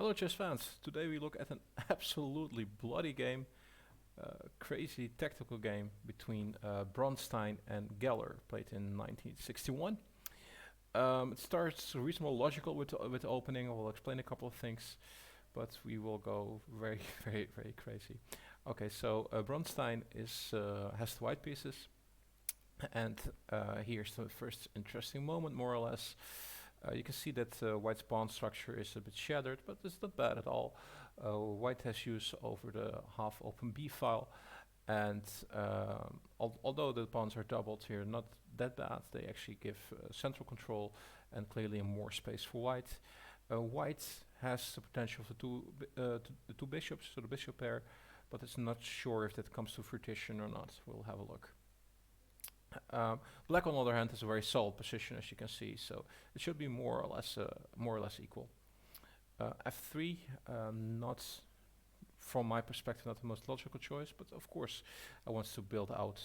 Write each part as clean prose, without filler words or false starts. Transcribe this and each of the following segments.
Hello chess fans, today we look at an absolutely bloody game, crazy tactical game between Bronstein and Geller, played in 1961. It starts reasonably logical with the opening. I will explain a couple of things, but we will go very, very crazy. Okay, so Bronstein has the white pieces, and here's the first interesting moment, more or less. You can see that white's pawn structure is a bit shattered, but it's not bad at all. White has use over the half-open b file, and although the pawns are doubled here, not that bad. They actually give central control and clearly more space for white. White has the potential for the two bishops, so the bishop pair, but it's not sure if that comes to fruition or not. We'll have a look. Black, on the other hand, has a very solid position, as you can see, so it should be more or less equal. F3, not, from my perspective, not the most logical choice, but of course, I want to build out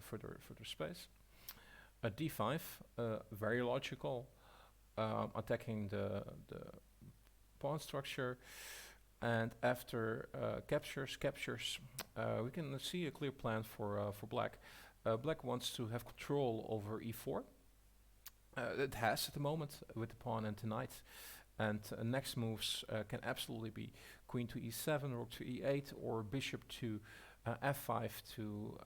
further space. D5, very logical, attacking the pawn structure, and after captures, we can see a clear plan for Black. Black wants to have control over e4. It has at the moment with the pawn and the knight. And next moves can absolutely be queen to e7, rook to e8, or bishop to f5 to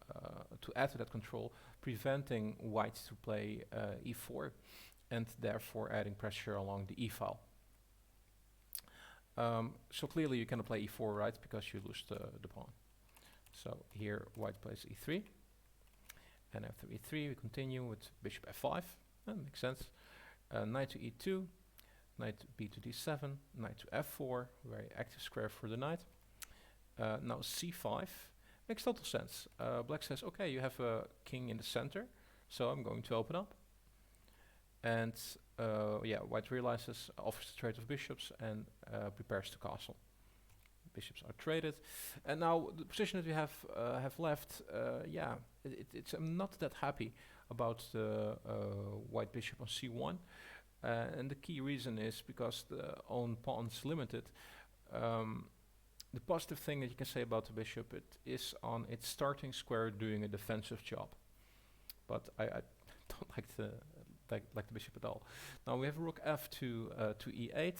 add to that control, preventing white to play e4, and therefore adding pressure along the e file. So clearly you cannot play e4, right, because you lose the pawn. So here white plays e3. And after e3, we continue with bishop f5. That makes sense. Knight to e2, knight to b to d7, knight to f4, very active square for the knight. Now c5 makes total sense. Black says, okay, you have a king in the center, so I'm going to open up. And yeah, white realizes, offers the trade of bishops, and prepares to castle. Bishops are traded, and now the position that we have left, yeah, I'm not that happy about the white bishop on c1, and the key reason is because the own pawn's limited. The positive thing that you can say about the bishop, it is on its starting square doing a defensive job, but I don't like the bishop at all. Now we have rook f to e8.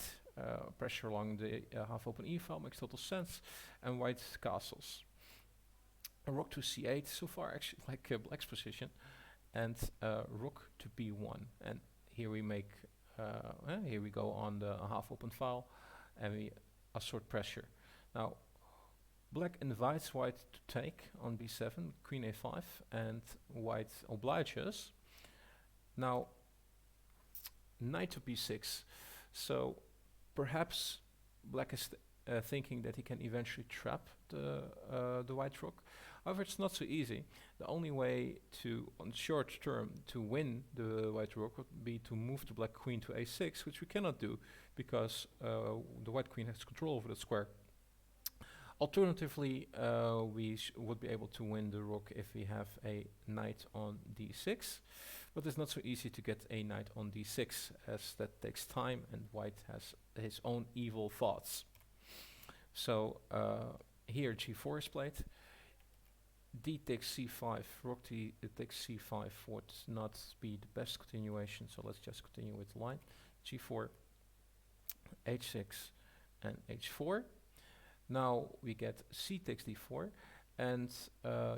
Pressure along the half-open e file makes total sense, and white castles. Rook to c8, so far actually like Black's position, and rook to b1. And here we make, here we go on the half-open file, and we assert pressure. Now, Black invites white to take on b7, queen a5, and white obliges. Now, knight to b6. So perhaps Black is thinking that he can eventually trap the white rook. However, it's not so easy. The only way to, on short term, to win the white rook would be to move the black queen to a6, which we cannot do because the white queen has control over the square. Alternatively, we would be able to win the rook if we have a knight on d6. But it's not so easy to get a knight on d6, as that takes time, and white has his own evil thoughts. So here g4 is played. D takes c5, rook takes c5 would not be the best continuation, so let's just continue with the line. g4, h6, and h4. Now we get c takes d4. And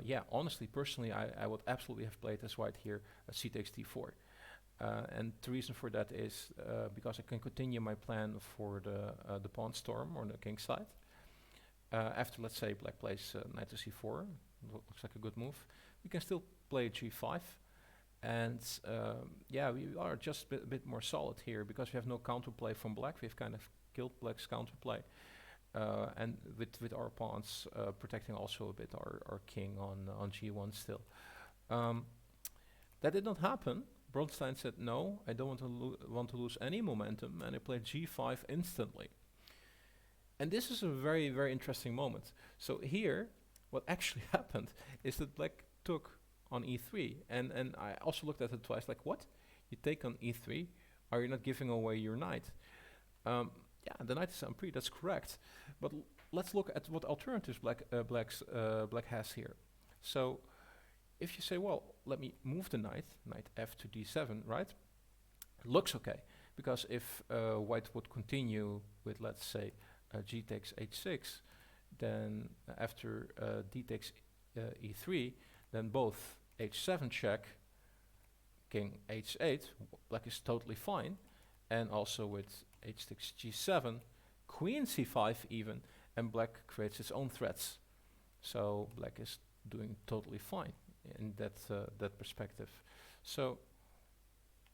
yeah, honestly, personally, I would absolutely have played as white here, c takes d4. And the reason for that is because I can continue my plan for the pawn storm on the king side. After, let's say, Black plays knight to c4, looks like a good move. We can still play g5. And yeah, we are just a bit more solid here because we have no counterplay from Black. We've kind of killed Black's counterplay. And with our pawns protecting also a bit our king on g1 still. That did not happen. Bronstein said, no, I don't want to lose any momentum, and I played g5 instantly. And this is a very, very interesting moment. So here, what actually happened is that Black took on e3, and I also looked at it twice, like, what? You take on e3? Are you not giving away your knight? Yeah, yeah, the knight is unpre, that's correct. But let's look at what alternatives black has here. So if you say, well, let me move the knight f to d7, right? It looks okay, because if white would continue with, let's say, g takes h6, then after d takes e3, then both h7 check, king h8, black is totally fine, and also with h6 g7, queen c5 even, and black creates its own threats. So black is doing totally fine in that perspective. So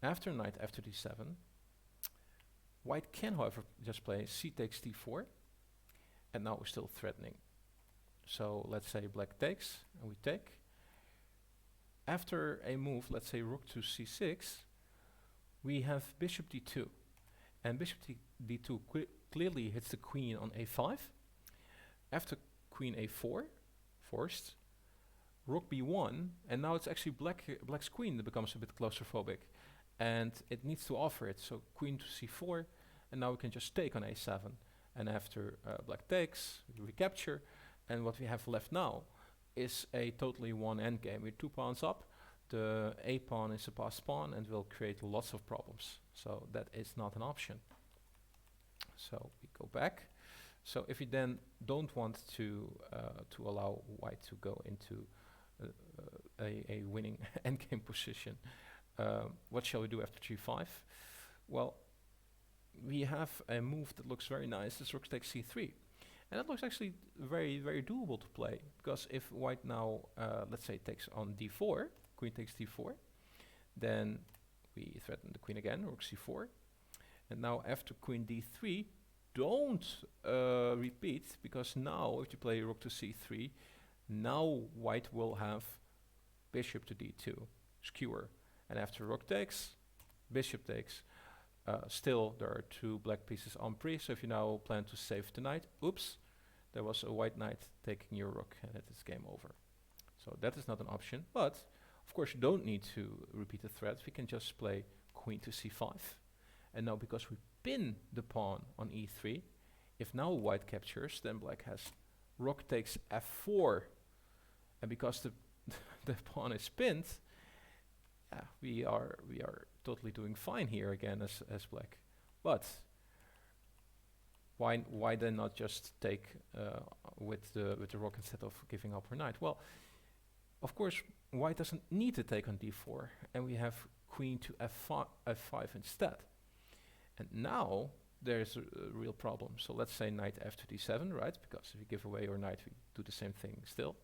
after knight after d7, white can, however, just play c takes d4, and now we're still threatening. So let's say black takes, and we take. After a move, let's say rook to c6, we have bishop d2, and bishop d2 clearly hits the queen on a5. After queen a4, forced, rook b1, and now it's actually black's queen that becomes a bit claustrophobic, and it needs to offer it. So queen to c4, and now we can just take on a7. And after black takes, we recapture, and what we have left now is a totally one endgame with 2 pawns up. The a pawn is a passed pawn and will create lots of problems. So that is not an option. So we go back. So if we then don't want to allow white to go into a winning endgame position, what shall we do after g5? Well, we have a move that looks very nice. This rook takes c3. And that looks actually very, very doable to play, because if white now, let's say, takes on d4, queen takes d4, then we threaten the queen again, rook c4. And now after queen d3, don't repeat, because now if you play rook to c3, now white will have bishop to d2, skewer. And after rook takes, bishop takes. Still, there are 2 black pieces on pre, so if you now plan to save the knight, oops, there was a white knight taking your rook, and it is game over. So that is not an option, but of course you don't need to repeat the threat. We can just play queen to c5. And now because we pin the pawn on e3, if now white captures, then black has rook takes f4. And because the pawn is pinned, yeah, we are totally doing fine here again as black. But why then not just take with the rook instead of giving up her knight? Well, of course, white doesn't need to take on d4, and we have queen to f5 instead. And now there's a real problem. So let's say knight f to d7, right? Because if we give away our knight, we do the same thing still.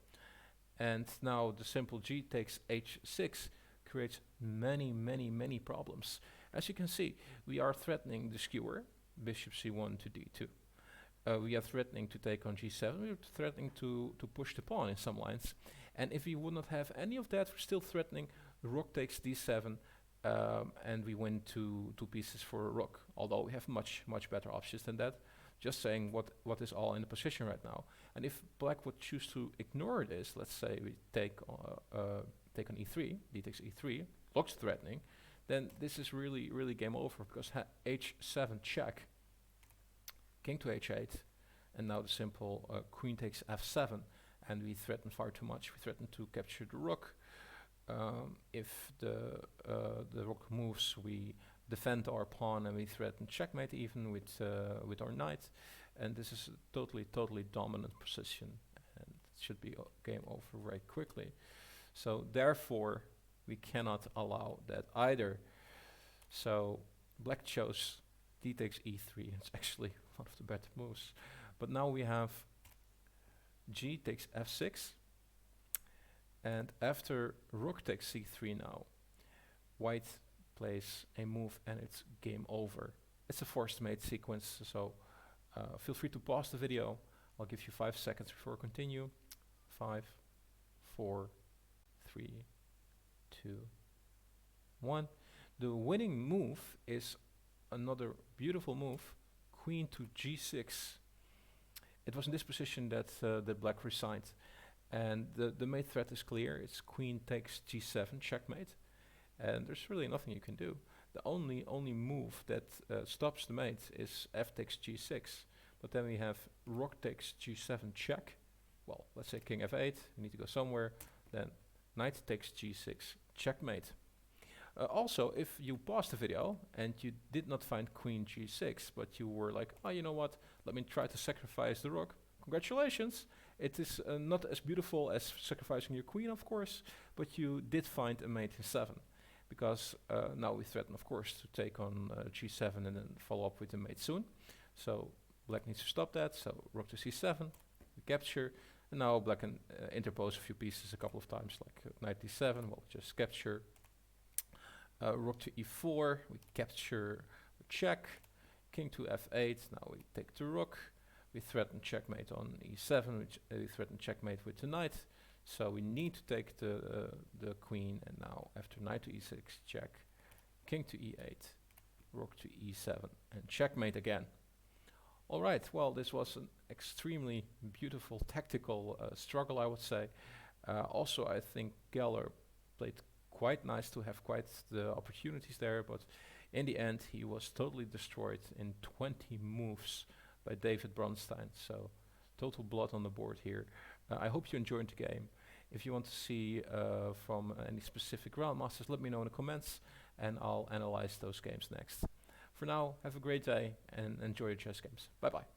And now the simple g takes h6 creates many problems. As you can see, we are threatening the skewer, bishop c1 to d2. We are threatening to take on g7. We are threatening to push the pawn in some lines. And if we would not have any of that, we're still threatening rook takes d7, and we win two pieces for a rook. Although we have much better options than that. Just saying what is all in the position right now. And if black would choose to ignore this, let's say we take on e3, d takes e3, looks threatening, then this is really game over, because h7 check, king to h8, and now the simple queen takes f7, and we threaten far too much. We threaten to capture the rook. If the rook moves, we defend our pawn, and we threaten checkmate even with our knight. And this is a totally dominant position, and it should be game over very quickly. So therefore, we cannot allow that either. So black chose d takes e3. It's actually one of the better moves. But now we have g takes f6. And after rook takes c3 now, white plays a move and it's game over. It's a forced mate sequence, so feel free to pause the video. I'll give you 5 seconds before I continue. 5, 4, 3, 2, 1. The winning move is another beautiful move, queen to g6. It was in this position that that black resigned. And the mate threat is clear. It's queen takes g7, checkmate. And there's really nothing you can do. The only move that stops the mate is f takes g6. But then we have rook takes g7 check. Well, let's say king f8, we need to go somewhere. Then knight takes g6 checkmate. Also, if you paused the video and you did not find queen g6, but you were like, oh, you know what, let me try to sacrifice the rook. Congratulations. It is not as beautiful as sacrificing your queen, of course, but you did find a mate in 7. Because now we threaten, of course, to take on g7 and then follow up with the mate soon. So black needs to stop that. So rook to c7, we capture. And now black can interpose a few pieces a couple of times, like knight d7, well, just capture. Rook to e4, we capture, check. King to f8, now we take the rook. We threaten checkmate on e7, which we threaten checkmate with the knight. So we need to take the queen, and now after knight to e6, check, king to e8, rook to e7, and checkmate again. All right, well, this was an extremely beautiful tactical struggle, I would say. Also, I think Geller played quite nice to have quite the opportunities there, but in the end, he was totally destroyed in 20 moves by David Bronstein. So total blood on the board here. I hope you enjoyed the game. If you want to see from any specific Grandmasters, let me know in the comments, and I'll analyze those games next. For now, have a great day and enjoy your chess games. Bye bye.